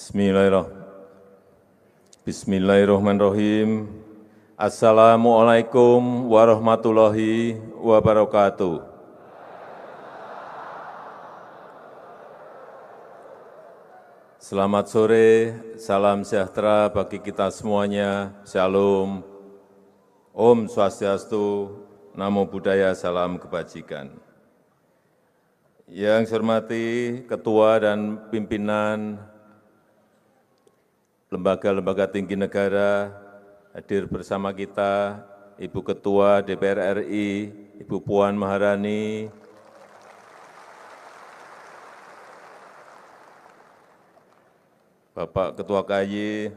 Bismillahirrahmanirrahim. Assalamualaikum warahmatullahi wabarakatuh. Selamat sore, salam sejahtera bagi kita semuanya. Shalom, Om Swastiastu, Namo Buddhaya, salam kebajikan. Yang saya hormati Ketua dan Pimpinan Lembaga-lembaga tinggi negara, hadir bersama kita Ibu Ketua DPR RI, Ibu Puan Maharani, Bapak Ketua KY,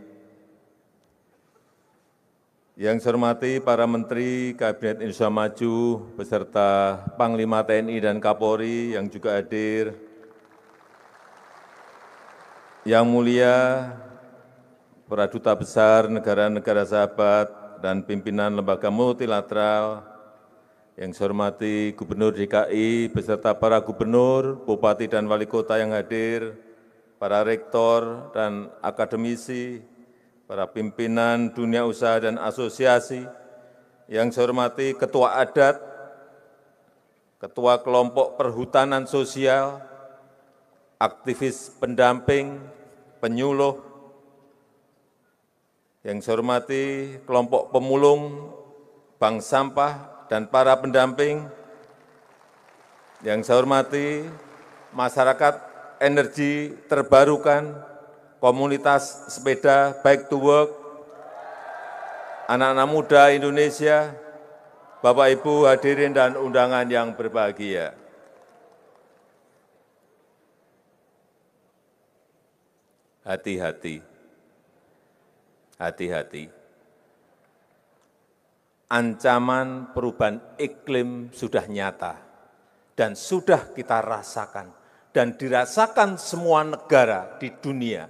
yang saya hormati para Menteri Kabinet Indonesia Maju, beserta Panglima TNI dan Kapolri yang juga hadir, yang mulia para duta besar negara-negara sahabat dan pimpinan lembaga multilateral, yang saya hormati Gubernur DKI beserta para gubernur, bupati dan wali kota yang hadir, para rektor dan akademisi, para pimpinan dunia usaha dan asosiasi, yang saya hormati ketua adat, ketua kelompok perhutanan sosial, aktivis pendamping, penyuluh, yang saya hormati kelompok pemulung, bank sampah, dan para pendamping. Yang saya hormati masyarakat energi terbarukan, komunitas sepeda Bike to Work, anak-anak muda Indonesia, Bapak Ibu hadirin dan undangan yang berbahagia. Hati-hati. Hati-hati, ancaman perubahan iklim sudah nyata dan sudah kita rasakan dan dirasakan semua negara di dunia.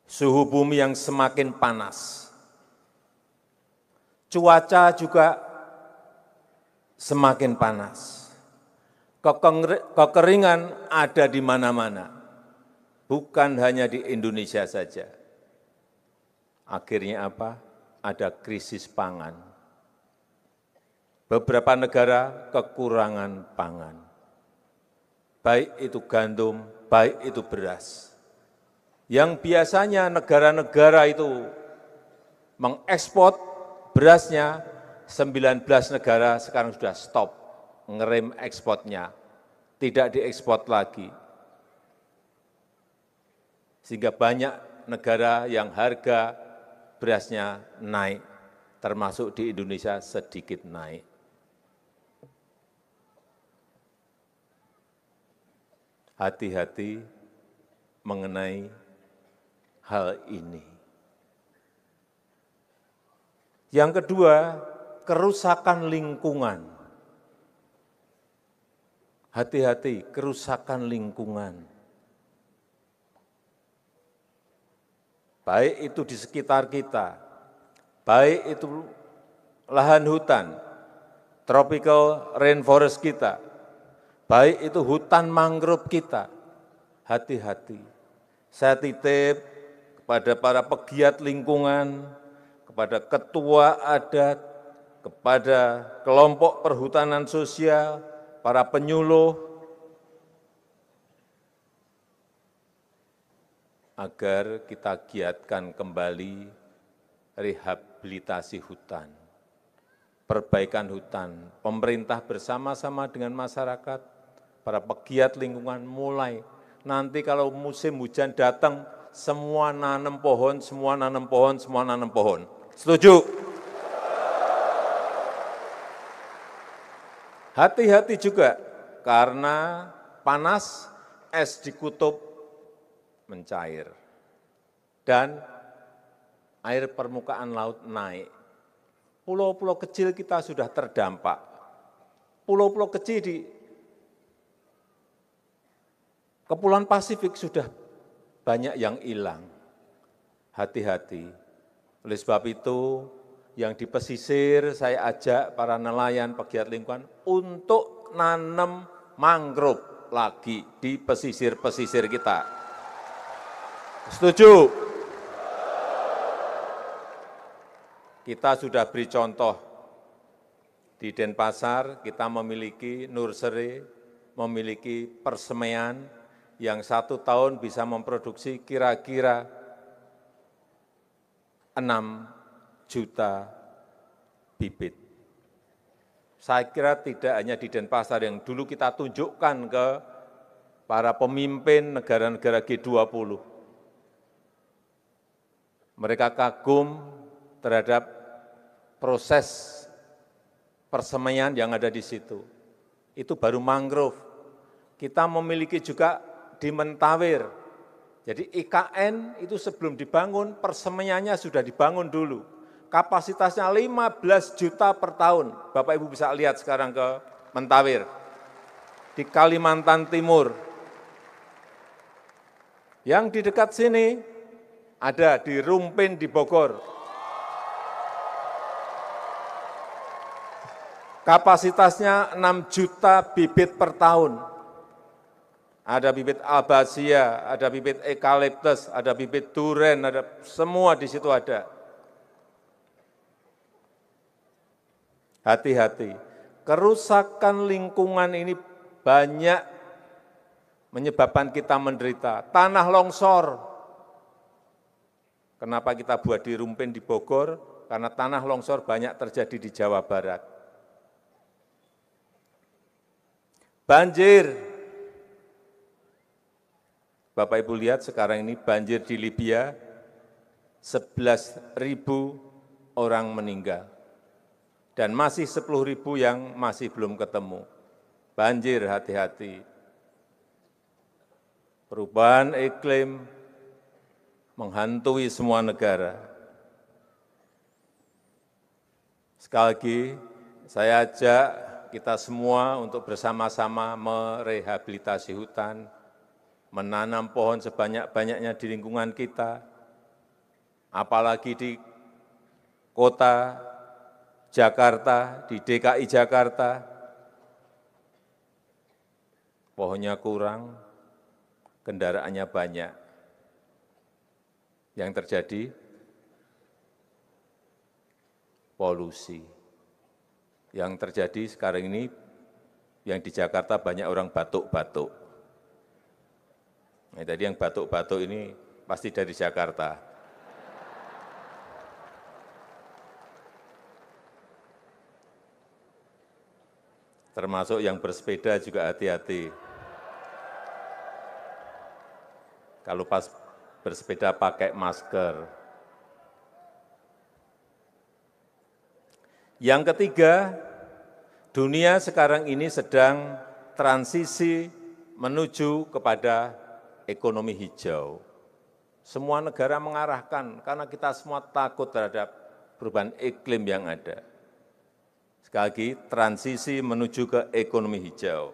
Suhu bumi yang semakin panas, cuaca juga semakin panas, kekeringan ada di mana-mana. Bukan hanya di Indonesia saja. Akhirnya apa? Ada krisis pangan. Beberapa negara kekurangan pangan. Baik itu gandum, baik itu beras. Yang biasanya negara-negara itu mengekspor berasnya, 19 negara sekarang sudah stop, ngerem ekspornya, tidak diekspor lagi. Sehingga banyak negara yang harga berasnya naik, termasuk di Indonesia sedikit naik. Hati-hati mengenai hal ini. Yang kedua, kerusakan lingkungan. Hati-hati, kerusakan lingkungan. Baik itu di sekitar kita, baik itu lahan hutan, tropical rainforest kita, baik itu hutan mangrove kita, hati-hati. Saya titip kepada para pegiat lingkungan, kepada ketua adat, kepada kelompok perhutanan sosial, para penyuluh, agar kita giatkan kembali rehabilitasi hutan, perbaikan hutan. Pemerintah bersama-sama dengan masyarakat, para pegiat lingkungan mulai. Nanti kalau musim hujan datang, semua nanam pohon, semua nanam pohon, semua nanam pohon. Setuju? Hati-hati juga, karena panas, es di kutub mencair, dan air permukaan laut naik. Pulau-pulau kecil kita sudah terdampak. Pulau-pulau kecil di Kepulauan Pasifik sudah banyak yang hilang. Hati-hati. Oleh sebab itu, yang di pesisir saya ajak para nelayan pegiat lingkungan untuk nanam mangrove. lagi di pesisir-pesisir kita. Setuju? Kita sudah beri contoh. Di Denpasar kita memiliki nursery, memiliki persemaian yang 1 tahun bisa memproduksi kira-kira 6 juta bibit. Saya kira tidak hanya di Denpasar yang dulu kita tunjukkan ke para pemimpin negara-negara G20. Mereka kagum terhadap proses persemaian yang ada di situ. Itu baru mangrove. Kita memiliki juga di Mentawir. Jadi IKN itu sebelum dibangun, persemaiannya sudah dibangun dulu. Kapasitasnya 15 juta per tahun. Bapak Ibu bisa lihat sekarang ke Mentawir. Di Kalimantan Timur. Yang di dekat sini ada di Rumpin di Bogor. Kapasitasnya 6 juta bibit per tahun. Ada bibit albasia, ada bibit eukaliptus, ada bibit duren, ada semua di situ ada. Hati-hati, kerusakan lingkungan ini banyak menyebabkan kita menderita. Tanah longsor. Kenapa kita buat di Rumpin di Bogor? Karena tanah longsor banyak terjadi di Jawa Barat. Banjir. Bapak Ibu lihat sekarang ini banjir di Libya, 11.000 orang meninggal. Dan masih 10.000 yang masih belum ketemu. Banjir, hati-hati. Perubahan iklim menghantui semua negara. Sekali lagi, saya ajak kita semua untuk bersama-sama merehabilitasi hutan, menanam pohon sebanyak-banyaknya di lingkungan kita, apalagi di kota Jakarta, di DKI Jakarta, pohonnya kurang, kendaraannya banyak. Yang terjadi polusi. Yang terjadi sekarang ini, yang di Jakarta banyak orang batuk-batuk. Nah, tadi yang batuk-batuk ini pasti dari Jakarta. Termasuk yang bersepeda juga hati-hati. Kalau pas bersepeda pakai masker. Yang ketiga, dunia sekarang ini sedang transisi menuju kepada ekonomi hijau. Semua negara mengarahkan karena kita semua takut terhadap perubahan iklim yang ada. Sekali lagi, transisi menuju ke ekonomi hijau.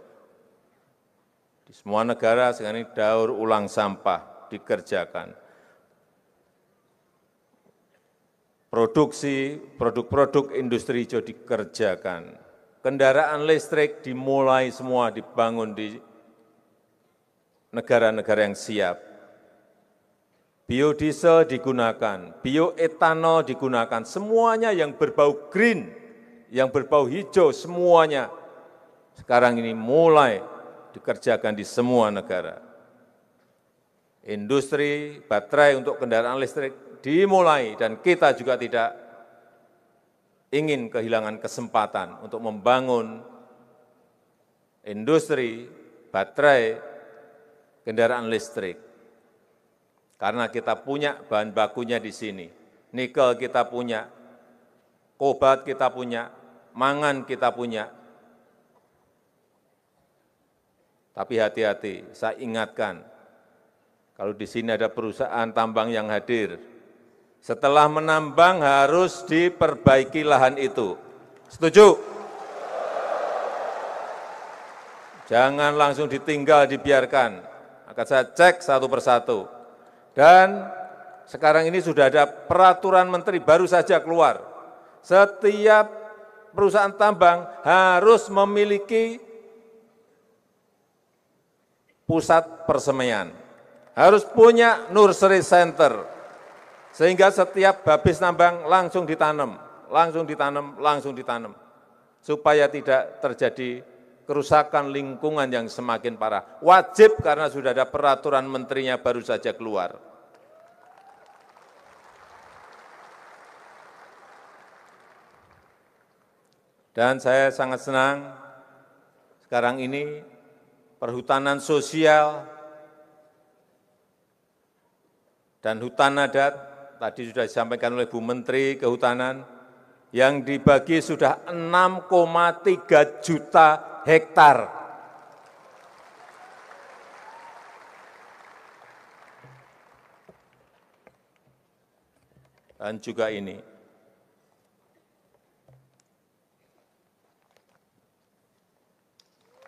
Di semua negara sekarang ini daur ulang sampah dikerjakan. Produksi produk-produk industri hijau dikerjakan. Kendaraan listrik dimulai semua dibangun di negara-negara yang siap. Biodiesel digunakan, bioetanol digunakan, semuanya yang berbau green, yang berbau hijau, semuanya sekarang ini mulai dikerjakan di semua negara. Industri baterai untuk kendaraan listrik dimulai dan kita juga tidak ingin kehilangan kesempatan untuk membangun industri baterai kendaraan listrik. Karena kita punya bahan bakunya di sini. Nikel kita punya, kobalt kita punya, mangan kita punya. Tapi hati-hati, saya ingatkan, kalau di sini ada perusahaan tambang yang hadir, setelah menambang harus diperbaiki lahan itu. Setuju? Jangan langsung ditinggal, dibiarkan. Akan saya cek satu persatu. Dan sekarang ini sudah ada peraturan menteri baru saja keluar. Setiap perusahaan tambang harus memiliki pusat persemaian, harus punya nursery center, sehingga setiap habis nambang langsung ditanam, supaya tidak terjadi kerusakan lingkungan yang semakin parah. Wajib karena sudah ada peraturan menterinya baru saja keluar. Dan saya sangat senang sekarang ini perhutanan sosial dan hutan adat, tadi sudah disampaikan oleh Bu Menteri Kehutanan, yang dibagi sudah 6,3 juta hektar. Dan juga ini,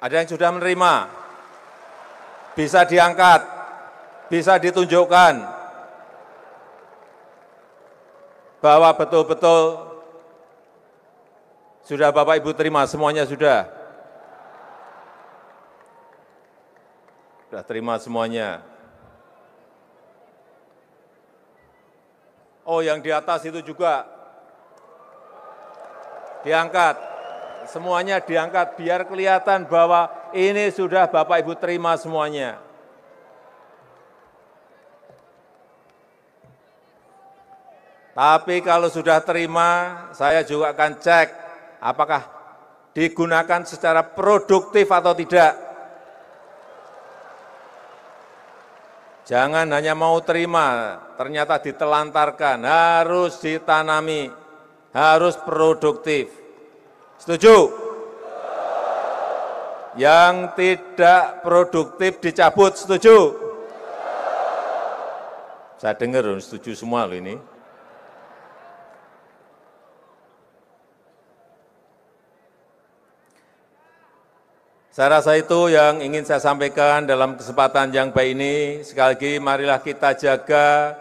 ada yang sudah menerima, bisa diangkat, bisa ditunjukkan bahwa betul-betul sudah Bapak Ibu terima, semuanya sudah terima semuanya. Oh, yang di atas itu juga diangkat, semuanya diangkat biar kelihatan bahwa ini sudah Bapak Ibu terima semuanya. Tapi kalau sudah terima, saya juga akan cek apakah digunakan secara produktif atau tidak. Jangan hanya mau terima, ternyata ditelantarkan, harus ditanami, harus produktif. Setuju? Yang tidak produktif dicabut, setuju? Saya dengar setuju semua loh ini. Saya rasa itu yang ingin saya sampaikan dalam kesempatan yang baik ini. Sekali lagi, marilah kita jaga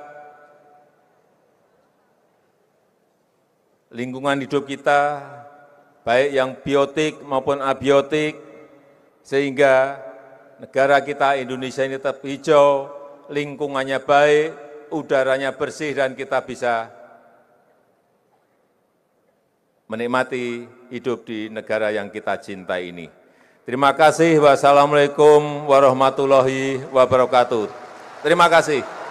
lingkungan hidup kita, baik yang biotik maupun abiotik, sehingga negara kita Indonesia ini tetap hijau, lingkungannya baik, udaranya bersih, dan kita bisa menikmati hidup di negara yang kita cintai ini. Terima kasih. Wassalamualaikum warahmatullahi wabarakatuh. Terima kasih.